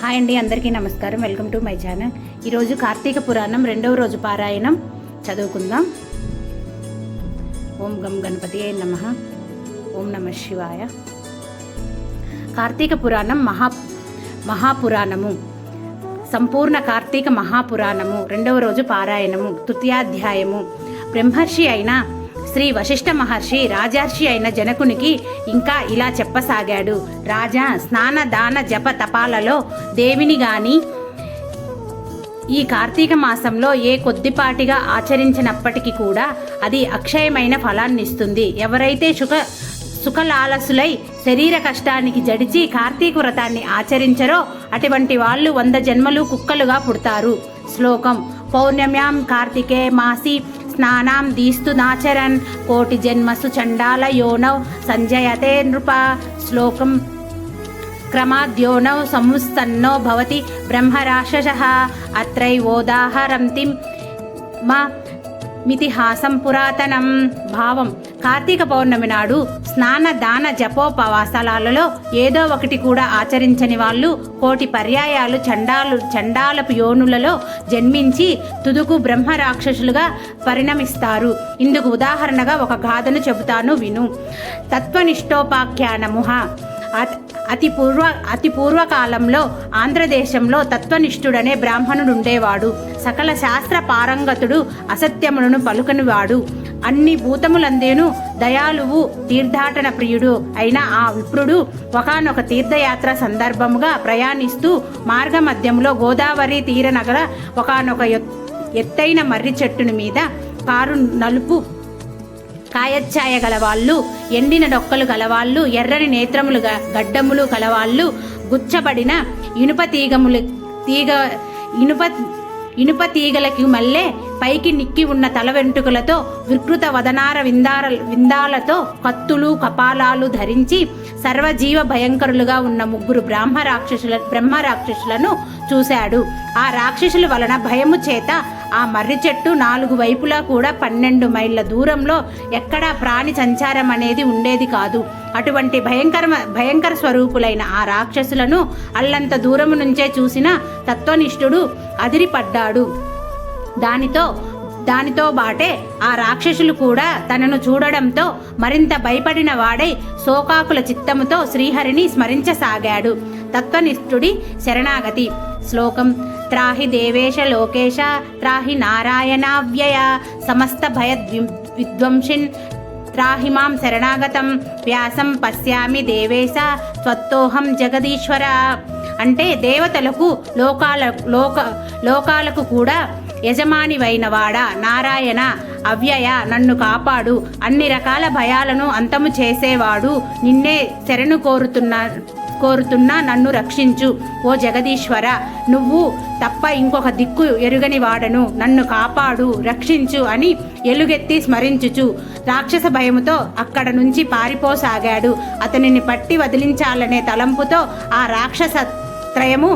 Hi అండి, అందరికీ నమస్కారం. Welcome to my channel. ఈరోజు కార్తీక పురాణం 2వ రోజు పారాయణం చదువుకుందాం. ఓం గం గణపతియే నమః. ఓం నమః శివాయ. కార్తీక పురాణం మహాపురాణము, సంపూర్ణ కార్తీక మహాపురాణము 2వ రోజు పారాయణము, తృతీయాధ్యాయము. బ్రహ్మర్షి అయిన శ్రీ వశిష్ఠ మహర్షి రాజర్షి అయిన జనకునికి ఇంకా ఇలా చెప్పసాగాడు. రాజా, స్నాన దాన జప తపాలలో దేవిని గాని ఈ కార్తీక మాసంలో ఏ కొద్దిపాటిగా ఆచరించినప్పటికీ కూడా అది అక్షయమైన ఫలాన్నిస్తుంది. ఎవరైతే సుఖలాలసులై శరీర కష్టానికి జడిచి కార్తీక వ్రతాన్ని ఆచరించరో అటువంటి వాళ్ళు 100 జన్మలు కుక్కలుగా పుడతారు. శ్లోకం. పౌర్ణమ్యాం కార్తికే మాసి స్నానాం దీస్తు నాచరన్ కోటి జన్మసు చండాల యోనౌ సంజయతే నృప. శ్లోకం. క్రమాద్యోనౌ సముస్తన్నో భవతి బ్రహ్మరాక్షసః అత్రైవోదాహరంతిం మా మితిహాసం పురాతనం. భావం. కార్తీక పౌర్ణమి నాడు స్నాన దాన జపోపవాసాలలో ఏదో ఒకటి కూడా ఆచరించని వాళ్ళు కోటి పర్యాయాలు చండాలపు యోనులలో జన్మించి తుదుకు బ్రహ్మ రాక్షసులుగా పరిణమిస్తారు. ఇందుకు ఉదాహరణగా ఒక గాథను చెబుతాను, విను. తత్వనిష్టోపాఖ్యానముహ. అతి పూర్వకాలంలో ఆంధ్రదేశంలో తత్వనిష్ఠుడనే బ్రాహ్మణుడు ఉండేవాడు. సకల శాస్త్ర పారంగతుడు, అసత్యములను పలుకనివాడు. అన్ని భూతములందేను దయాళువు, తీర్థాటన ప్రియుడు అయిన ఆ విప్రుడు ఒకానొక తీర్థయాత్ర సందర్భముగా ప్రయాణిస్తూ మార్గమధ్యంలో గోదావరి తీరనగర ఒకానొక ఎత్తైన మర్రి చెట్టుని మీద కారు నలుపు కాయచ్ఛాయ గలవాళ్ళు, ఎండిన డొక్కలు గలవాళ్ళు, ఎర్రని నేత్రములు గడ్డములు కలవాళ్ళు, గుచ్చబడిన ఇనుప తీగలకి మల్లె పైకి నిక్కి ఉన్న తల వెంట్రుకలతో వికృత వదనార విందాలతో కత్తులు కపాలాలు ధరించి సర్వజీవ భయంకరులుగా ఉన్న 3 బ్రహ్మ రాక్షసులను చూశాడు. ఆ రాక్షసుల వలన భయము చేత ఆ మర్రి చెట్టు 4 వైపులా కూడా 12 మైళ్ళ దూరంలో ఎక్కడా ప్రాణి సంచారం అనేది ఉండేది కాదు. అటువంటి భయంకర స్వరూపులైన ఆ రాక్షసులను అల్లంత దూరము నుంచే చూసిన తత్వనిష్ఠుడు అదిరిపడ్డాడు. దానితో బాటే ఆ రాక్షసులు కూడా తనను చూడడంతో మరింత భయపడిన వాడై శోకాకుల చిత్తముతో శ్రీహరిని స్మరించసాగాడు. తత్వనిష్ఠుడి శరణాగతి. శ్లోకం. త్రాహి దేవేశ లోకేశ త్రాహి నారాయణావ్యయ సమస్త భయ విద్వంసిన్ త్రాహి మాం శరణాగతం వ్యాసం పశ్యామి దేవేశ త్వత్తోహం జగదీశ్వర. అంటే దేవతలకు లోకాలకు కూడా యజమానివైన వాడా నారాయణ, అవ్యయ, నన్ను కాపాడు, అన్ని రకాల భయాలను అంతము చేసేవాడు, నిన్నే శరణు కోరుతున్నా నన్ను రక్షించు ఓ జగదీశ్వర. నువ్వు తప్ప ఇంకొక దిక్కు ఎరుగని వాడను, నన్ను కాపాడు, రక్షించు అని ఎలుగెత్తి స్మరించుచు రాక్షస భయముతో అక్కడ నుంచి పారిపోసాగాడు. అతనిని పట్టి వదిలించాలనే తలంపుతో ఆ రాక్షస త్రయము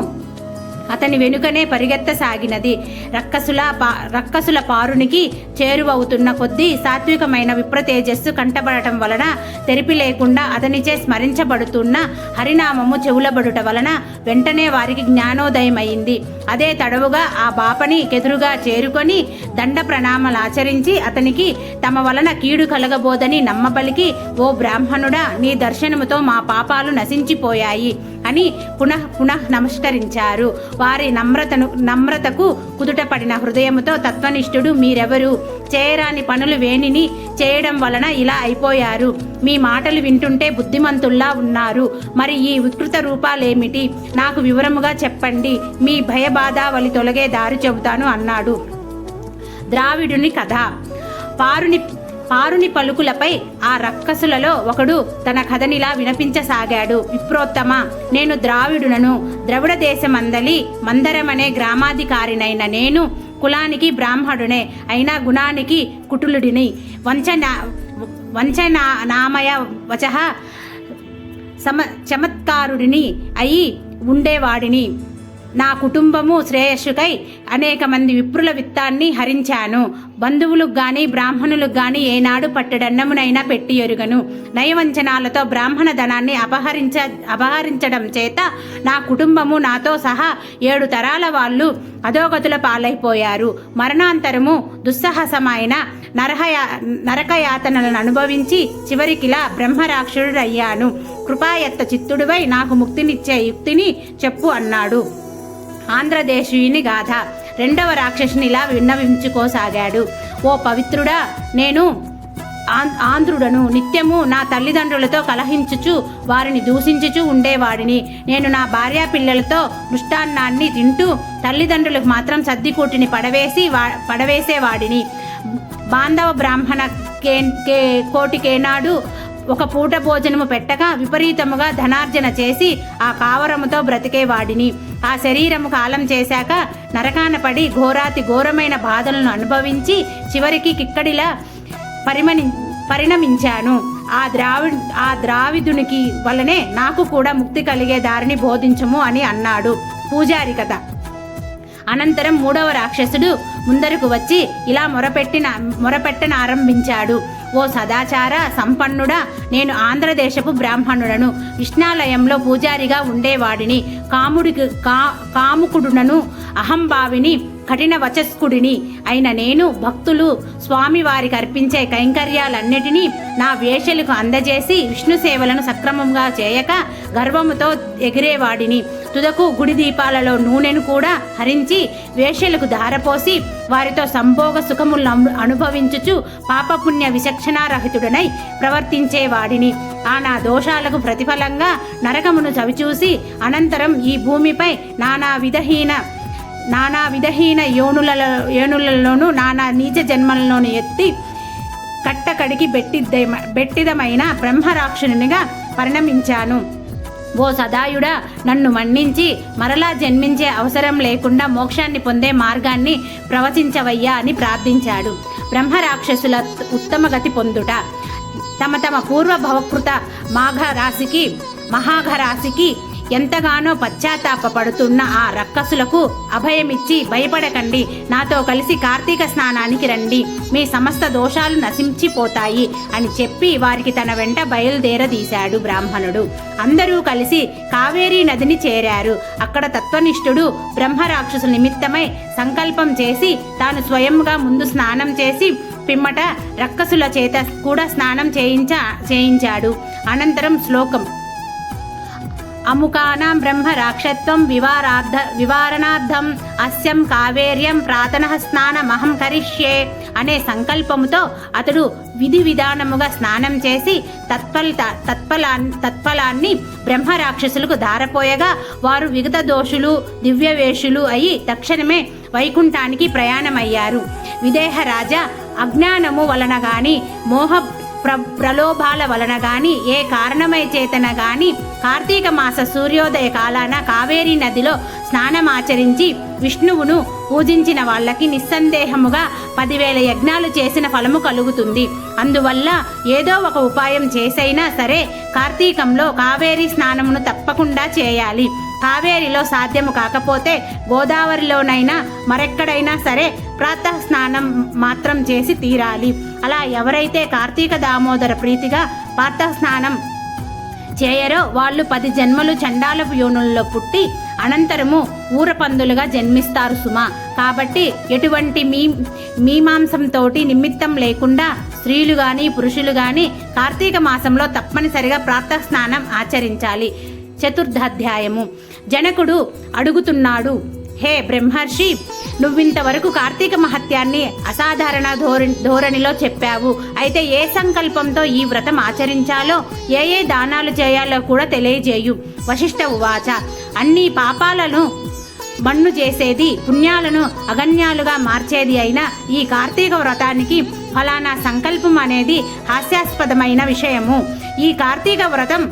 అతని వెనుకనే పరిగెత్తసాగినది. రక్కసుల పారునికి చేరువవుతున్న కొద్దీ సాత్వికమైన విప్రతేజస్సు కంటబడటం వలన తెరిపి లేకుండా అతనిచే స్మరించబడుతున్న హరినామము చెవులబడుట వలన వెంటనే వారికి జ్ఞానోదయమైంది. అదే తడవుగా ఆ బాపని కెదురుగా చేరుకొని దండ ప్రణామాలాచరించి అతనికి తమ వలన కీడు కలగబోదని నమ్మబలికి, ఓ బ్రాహ్మణుడా, నీ దర్శనముతో మా పాపాలు నశించిపోయాయి అని పునః నమస్కరించారు. వారి నమ్రతకు కుదుటపడిన హృదయముతో తత్వనిష్ఠుడు, మీరెవరు? చేయరాని పనులు వేణిని చేయడం వలన ఇలా అయిపోయారు. మీ మాటలు వింటుంటే బుద్ధిమంతుల్లా ఉన్నారు. మరి ఈ వికృత రూపాలేమిటి? నాకు వివరముగా చెప్పండి. మీ భయబాధావలి తొలగే దారి చెబుతాను అన్నాడు. ద్రావిడుని కథ. పారుని పలుకులపై ఆ రక్కసులలో ఒకడు తన కథనిలా వినిపించసాగాడు. విప్రోత్తమ, నేను ద్రావిడునను. ద్రవిడ దేశమందలి మందరమనే గ్రామాధికారినైన నేను కులానికి బ్రాహ్మణునే అయినా గుణానికి కుటులుడిని. వంచనామయ వచః చమత్కారుడిని అయి ఉండేవాడిని. నా కుటుంబము శ్రేయస్సుకై అనేక మంది విప్రుల విత్తాన్ని హరించాను. బంధువులకు గాని బ్రాహ్మణులకు గాని ఏనాడు పట్టడన్నమునైనా పెట్టి ఎరుగను. నయవంచనాలతో బ్రాహ్మణ ధనాన్ని అపహరించడం చేత నా కుటుంబము నాతో సహా 7 తరాల వాళ్ళు అధోగతుల పాలైపోయారు. మరణాంతరము దుస్సాహసమైన నరకయాతనలను అనుభవించి చివరికిలా బ్రహ్మరాక్షసుడయ్యాను. కృపాయత్త చిత్తుడివై నాకు ముక్తినిచ్చే యుక్తిని చెప్పు అన్నాడు. ఆంధ్రదేశీయుని గాథ. 2వ రాక్షసునిలా విన్నవించుకోసాగాడు. ఓ పవిత్రుడా, నేను ఆంధ్రుడను. నిత్యము నా తల్లిదండ్రులతో కలహించుచు వారిని దూషించుచు ఉండేవాడిని. నేను నా భార్యా పిల్లలతో మృష్టాన్నాన్ని తింటూ తల్లిదండ్రులకు మాత్రం సద్దికూటిని పడవేసేవాడిని. బాంధవ బ్రాహ్మణ కోటికేనాడు ఒక పూట భోజనము పెట్టగా విపరీతముగా ధనార్జన చేసి ఆ కావరముతో బ్రతికేవాడిని. ఆ శరీరము కాలం చేశాక నరకాన పడి ఘోరాతి ఘోరమైన బాధలను అనుభవించి చివరికి కిక్కడిలా పరిణమించాను. ఆ ద్రావిదునికి వలనే నాకు కూడా ముక్తి కలిగే దారిని బోధించము అని అన్నాడు. పూజారి కథ. అనంతరం 3వ రాక్షసుడు ముందరకు వచ్చి ఇలా మొరపెట్టనారంభించాడు. ఓ సదాచార సంపన్నుడా, నేను ఆంధ్రదేశపు బ్రాహ్మణుడను. విష్ణాలయంలో పూజారిగా ఉండేవాడిని. కాముకుడునను అహంభావిని కఠిన వచస్కుడిని అయిన నేను భక్తులు స్వామివారికి అర్పించే కైంకర్యాలన్నిటినీ నా వేశ్యలకు అందజేసి విష్ణు సేవలను సక్రమంగా చేయక గర్వముతో ఎగిరేవాడిని. తుదకు గుడి దీపాలలో నూనెను కూడా హరించి వేశ్యలకు ధారపోసి వారితో సంభోగ సుఖములను అనుభవించుచు పాపపుణ్య విచక్షణారహితుడనై ప్రవర్తించేవాడిని. ఆ నా దోషాలకు ప్రతిఫలంగా నరకమును చవిచూసి అనంతరం ఈ భూమిపై నానా విధహీన యోనులలోనూ నానా నీచ జన్మలలోనూ ఎత్తి కట్టకడికి బెట్టిదమైన బ్రహ్మరాక్షసునిగా పరిణమించాను. ఓ సదాయుడా, నన్ను మన్నించి మరలా జన్మించే అవసరం లేకుండా మోక్షాన్ని పొందే మార్గాన్ని ప్రవచించవయ్యా అని ప్రార్థించాడు. బ్రహ్మరాక్షసుల ఉత్తమ గతి పొందుట. తమ పూర్వ భవకృత మహాఘరాశికి ఎంతగానో పశ్చాత్తాపడుతున్న ఆ రక్కసులకు అభయమిచ్చి భయపడకండి, నాతో కలిసి కార్తీక స్నానానికి రండి, మీ సమస్త దోషాలు నశించిపోతాయి అని చెప్పి వారికి తన వెంట బయలుదేరదీశాడు బ్రాహ్మణుడు. అందరూ కలిసి కావేరీ నదిని చేరారు. అక్కడ తత్వనిష్ఠుడు బ్రహ్మరాక్షసు నిమిత్తమై సంకల్పం చేసి తాను స్వయంగా ముందు స్నానం చేసి పిమ్మట రక్కసుల చేత కూడా స్నానం చేయించాడు. అనంతరం శ్లోకం. అముకానాం బ్రహ్మ రాక్షత్వం వివారణార్థం అస్యం కావేర్యం ప్రాతనః స్నానమహం కరిష్యే అనే సంకల్పముతో అతడు విధి విధానముగా స్నానం చేసి తత్ఫలాన్ని బ్రహ్మరాక్షసులకు ధారపోయగా వారు విగత దోషులు దివ్యవేషులు అయి తక్షణమే వైకుంఠానికి ప్రయాణమయ్యారు. విదేహరాజా, అజ్ఞానము వలన గాని మోహ ప్రలోభాల వలన గాని ఏ కారణమై చేతన గాని కార్తీక మాస సూర్యోదయ కాలాన కావేరీ నదిలో స్నానమాచరించి విష్ణువును పూజించిన వాళ్ళకి నిస్సందేహముగా 10,000 యజ్ఞాలు చేసిన ఫలము కలుగుతుంది. అందువల్ల ఏదో ఒక ఉపాయం చేసైనా సరే కార్తీకంలో కావేరీ స్నానమును తప్పకుండా చేయాలి. కావేరిలో సాధ్యము కాకపోతే గోదావరిలోనైనా మరెక్కడైనా సరే ప్రాతః స్నానం మాత్రం చేసి తీరాలి. అలా ఎవరైతే కార్తీక దామోదర ప్రీతిగా ప్రాతః స్నానం చేయరో వాళ్ళు 10 జన్మలు చండాలపు యోనుల్లో పుట్టి అనంతరము ఊరపందులుగా జన్మిస్తారు సుమా. కాబట్టి ఎటువంటి మీమాంసంతోటి నిమిత్తం లేకుండా స్త్రీలు గాని పురుషులు గాని కార్తీక మాసంలో తప్పనిసరిగా ప్రాతః స్నానం ఆచరించాలి. 4వ అధ్యాయము. జనకుడు అడుగుతున్నాడు, హే బ్రహ్మర్షి, నువ్వింతవరకు కార్తీక మహత్యాన్ని అసాధారణ ధోరణిలో చెప్పావు. అయితే ఏ సంకల్పంతో ఈ వ్రతం ఆచరించాలో, ఏ దానాలు చేయాలో కూడా తెలియజేయు. వశిష్ఠ ఉవాచ. అన్ని పాపాలను మన్ను చేసేది, పుణ్యాలను అగణ్యాలుగా మార్చేది అయిన ఈ కార్తీక వ్రతానికి ఫలానా సంకల్పం అనేది హాస్యాస్పదమైన విషయము. ఈ కార్తీక వ్రతం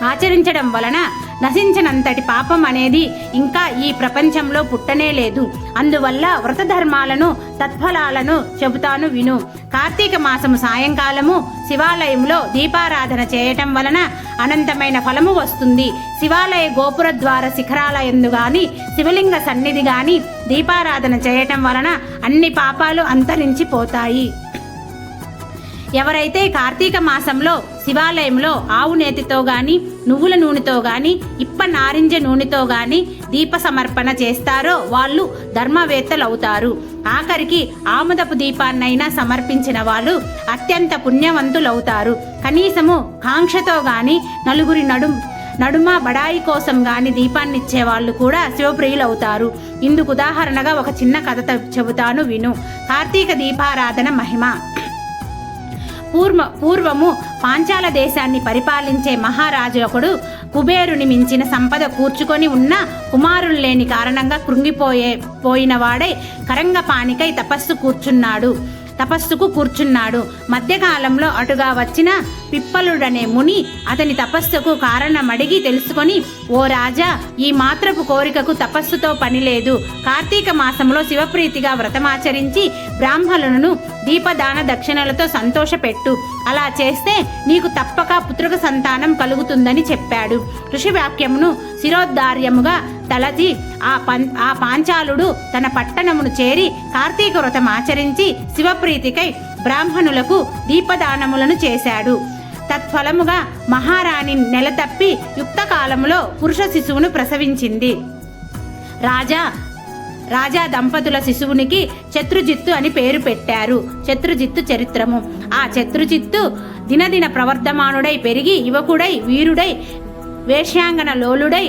ఆచరించడం వలన నశించినంతటి పాపం అనేది ఇంకా ఈ ప్రపంచంలో పుట్టనే లేదు. అందువల్ల వ్రత ధర్మాలను తత్ఫలాలను చెబుతాను విను. కార్తీక మాసము సాయంకాలము శివాలయంలో దీపారాధన చేయటం వలన అనంతమైన ఫలము వస్తుంది. శివాలయ గోపుర ద్వార శిఖరాల యందు గాని శివలింగ సన్నిధి గాని దీపారాధన చేయటం వలన అన్ని పాపాలు అంతరించిపోతాయి. ఎవరైతే కార్తీక మాసంలో శివాలయంలో ఆవు నేతితో గాని నువ్వుల నూనెతో గాని ఇప్ప నారింజ నూనెతో గాని దీప సమర్పణ చేస్తారో వాళ్ళు ధర్మవేత్తలవుతారు. ఆఖరికి ఆముదపు దీపాన్నైనా సమర్పించిన వాళ్ళు అత్యంత పుణ్యవంతులవుతారు. కనీసము కాంక్షతో గాని నలుగురి నడుమ బడాయి కోసం గాని దీపాన్నిచ్చే వాళ్ళు కూడా శివప్రియులవుతారు. ఇందుకు ఉదాహరణగా ఒక చిన్న కథ చెబుతాను విను. కార్తీక దీపారాధన మహిమ. పూర్వము పాంచాల దేశాన్ని పరిపాలించే మహారాజు ఒకడు కుబేరుని మించిన సంపద కూర్చుకొని ఉన్న కుమారులు లేని కారణంగా కృంగిపోయిన వాడై కరంగపాణికై తపస్సుకు కూర్చున్నాడు. మధ్యకాలంలో అటుగా వచ్చిన పిప్పలుడనే ముని అతని తపస్సుకు కారణమడిగి తెలుసుకొని, ఓ రాజా, ఈ మాత్రపు కోరికకు తపస్సుతో పని లేదు. కార్తీక మాసంలో శివప్రీతిగా వ్రతమాచరించి బ్రాహ్మణులను దీపదాన దక్షిణలతో సంతోషపెట్టు. అలా చేస్తే నీకు తప్పక పుత్రక సంతానం కలుగుతుందని చెప్పాడు. ఋషి వాక్యమును శిరోద్ధార్యముగా తలచి ఆ పాంచాలుడు తన పట్టణమును చేరి కార్తీక వ్రతం ఆచరించి శివప్రీతికై బ్రాహ్మణులకు దీపదానములను చేశాడు. తత్ఫలముగా మహారాణి నెలతప్పి యుక్తకాలములో పురుష శిశువును ప్రసవించింది. రాజా దంపతుల శిశువునికి శత్రుజిత్తు అని పేరు పెట్టారు. శత్రుజిత్తు చరిత్రము. ఆ శత్రుజిత్తు దినదిన ప్రవర్ధమానుడై పెరిగి యువకుడై వీరుడై వేశ్యాంగన లోలుడై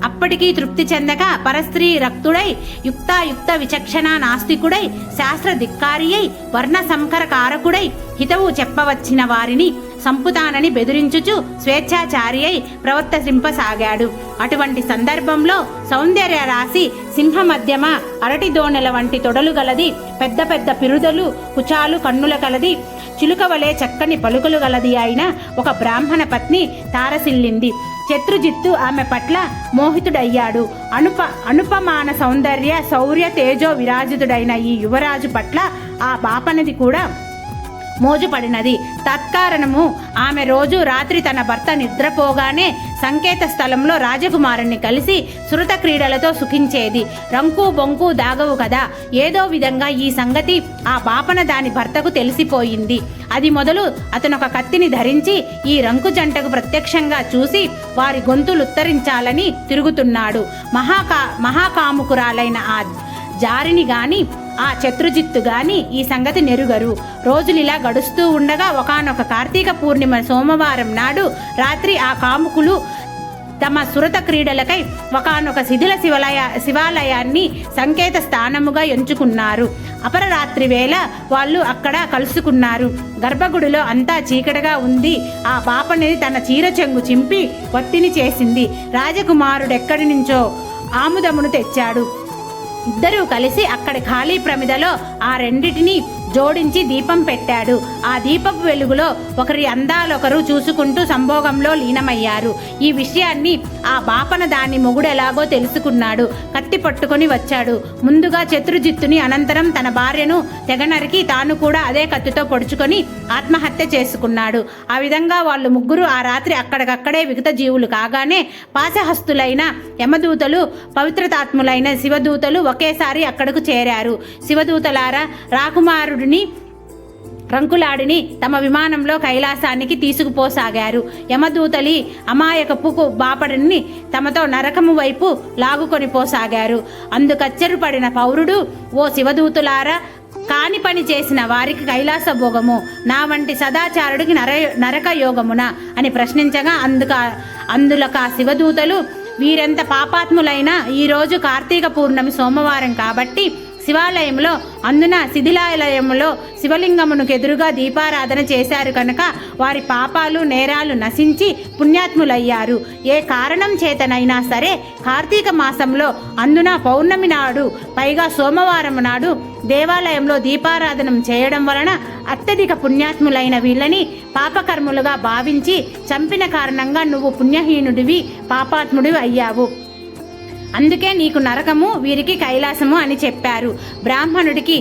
అప్పటికీ తృప్తి చెందక పరస్త్రీ రక్తుడై యుక్త విచక్షణ నాస్తికుడై శాస్త్ర ధిక్కారియై వర్ణ సంకర కారకుడై హితవు చెప్పవచ్చిన వారిని సంపుతానని బెదిరించుచు స్వేచ్ఛాచారి అయి ప్రవర్తింపసాగాడు. అటువంటి సందర్భంలో సౌందర్య రాశి సింహ మధ్యమ అరటి దోణెల వంటి తొడలు గలది, పెద్ద పెద్ద పిరుదలు కుచాలు కన్నుల కలది, చిలుకవలే చక్కని పలుకులు గలది అయిన ఒక బ్రాహ్మణ పత్ని తారసిల్లింది. శత్రుజిత్తు ఆమె పట్ల మోహితుడయ్యాడు. అనుపమాన సౌందర్య శౌర్య తేజో విరాజితుడైన ఈ యువరాజు పట్ల ఆ బాపనది కూడా మోజుపడినది. తత్కారణము ఆమె రోజు రాత్రి తన భర్త నిద్రపోగానే సంకేత స్థలంలో రాజకుమారుణ్ణి కలిసి సురత క్రీడలతో సుఖించేది. రంకు బొంకు దాగవు కదా. ఏదో విధంగా ఈ సంగతి ఆ బాపన దాని భర్తకు తెలిసిపోయింది. అది మొదలు అతను ఒక కత్తిని ధరించి ఈ రంకు జంటకు ప్రత్యక్షంగా చూసి వారి గొంతులుత్తరించాలని తిరుగుతున్నాడు. మహాకాముకురాలైన ఆ జారిని గాని ఆ శత్రుజిత్తు గాని ఈ సంగతి నెరుగరు. రోజులిలా గడుస్తూ ఉండగా ఒకానొక కార్తీక పూర్ణిమ సోమవారం నాడు రాత్రి ఆ కాముకులు తమ సురత క్రీడలకై ఒకానొక శిథిల శివాలయాన్ని సంకేత స్థానముగా ఎంచుకున్నారు. అపరరాత్రి వేళ వాళ్ళు అక్కడ కలుసుకున్నారు. గర్భగుడిలో అంతా చీకటిగా ఉంది. ఆ పాపనిది తన చీర చెంగు చింపి వత్తిని చేసింది. రాజకుమారుడెక్కడి నుంచో ఆముదమును తెచ్చాడు. ఇద్దరూ కలిసి అక్కడి ఖాళీ ప్రమిదలో ఆ రెండిటిని జోడించి దీపం పెట్టాడు. ఆ దీపపు వెలుగులో ఒకరి అందాలొకరు చూసుకుంటూ సంభోగంలో లీనమయ్యారు. ఈ విషయాన్ని ఆ బాపన దాని మొగుడెలాగో తెలుసుకున్నాడు. కత్తి పట్టుకొని వచ్చాడు. ముందుగా శత్రుజిత్తుని, అనంతరం తన భార్యను తెగనరికి తాను కూడా అదే కత్తితో పొడుచుకొని ఆత్మహత్య చేసుకున్నాడు. ఆ విధంగా వాళ్ళు ముగ్గురు ఆ రాత్రి అక్కడికక్కడే విగత జీవులు కాగానే పాశహస్తులైన యమదూతలు, పవిత్రతాత్ములైన శివదూతలు ఒకేసారి అక్కడకు చేరారు. శివదూతలారా, రాకుమారుడిని రంకులాడిని తమ విమానంలో కైలాసానికి తీసుకుపోసాగారు. యమదూతలి అమాయకపు బాపడిని తమతో నరకము వైపు లాగుకొని పోసాగారు. అందుకచ్చరుపడిన పౌరుడు, ఓ శివదూతులారా, కాని పని చేసిన వారికి కైలాస భోగము, నా వంటి సదాచారుడికి నరక యోగమున అని ప్రశ్నించగా అందులక శివదూతలు, వీరెంత పాపాత్ములైనా ఈరోజు కార్తీక పూర్ణమి సోమవారం కాబట్టి శివాలయంలో అందున శిథిలాలయంలో శివలింగమునకు ఎదురుగా దీపారాధన చేశారు కనుక వారి పాపాలు నేరాలు నశించి పుణ్యాత్ములయ్యారు. ఏ కారణం చేతనైనా సరే కార్తీక మాసంలో అందున పౌర్ణమి నాడు పైగా సోమవారం నాడు దేవాలయంలో దీపారాధనం చేయడం వలన అత్యధిక పుణ్యాత్ములైన వీళ్ళని పాపకర్ములుగా భావించి చంపిన కారణంగా నువ్వు పుణ్యహీనుడివి పాపాత్ముడివి అయ్యావు. అందుకే నీకు నరకము వీరికి కైలాసము అని బ్రాహ్మణుడికి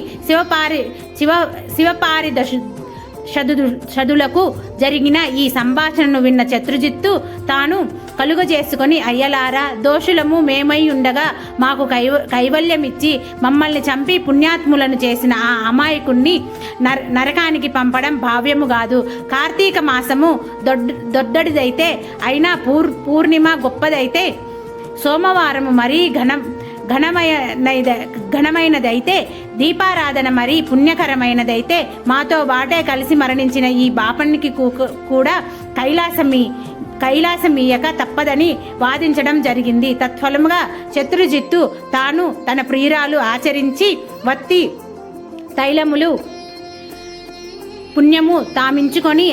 శివపారిషదులకు జరిగిన ఈ సంభాషణను విన్న శత్రుజిత్తు తాను కలుగజేసుకొని, అయ్యలారా, దోషులము మేమై ఉండగా మాకు కైవల్యమిచ్చి మమ్మల్ని చంపి పుణ్యాత్ములను చేసిన ఆ అమాయకుణ్ణి నరకానికి పంపడం భావ్యము కాదు. కార్తీక మాసము దొడ్డడిదైతే అయినా పూర్ణిమ గొప్పదైతే, సోమవారము మరీ ఘనమైనదైతే, దీపారాధన మరీ పుణ్యకరమైనదైతే మాతో బాటే కలిసి మరణించిన ఈ బాపనికి కూడా కైలాసమీయక తప్పదని వాదించడం జరిగింది. తత్ఫలముగా శత్రుజిత్తు తాను తన ప్రియురాలు ఆచరించి వత్తి తైలములు పుణ్యము తామించుకొని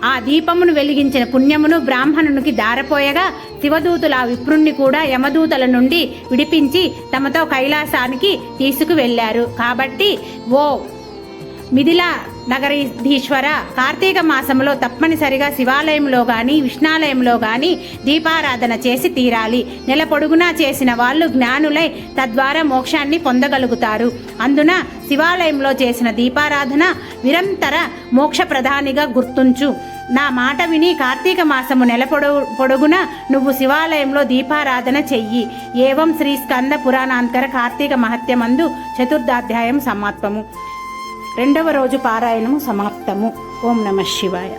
ఆ దీపమును వెలిగించిన పుణ్యమును బ్రాహ్మణునికి దారపోయగా శివదూతులు ఆ విప్రుణ్ణి కూడా యమదూతల నుండి విడిపించి తమతో కైలాసానికి తీసుకువెళ్లారు. కాబట్టి ఓ మిథిలా నగరీధీశ్వర, కార్తీక మాసంలో తప్పనిసరిగా శివాలయంలో కానీ విష్ణాలయంలో కానీ దీపారాధన చేసి తీరాలి. నెల పొడుగునా చేసిన వాళ్ళు జ్ఞానులై తద్వారా మోక్షాన్ని పొందగలుగుతారు. అందున శివాలయంలో చేసిన దీపారాధన నిరంతర మోక్షప్రధానిగా గుర్తుంచు. నా మాట విని కార్తీక మాసము నెల పొడుగున నువ్వు శివాలయంలో దీపారాధన చెయ్యి. ఏవం శ్రీ స్కంద పురాణాంతర కార్తీక మహత్యమందు చతుర్థాధ్యాయం సమాప్తము. 2వ రోజు పారాయణము సమాప్తము. ఓం నమః శివాయ.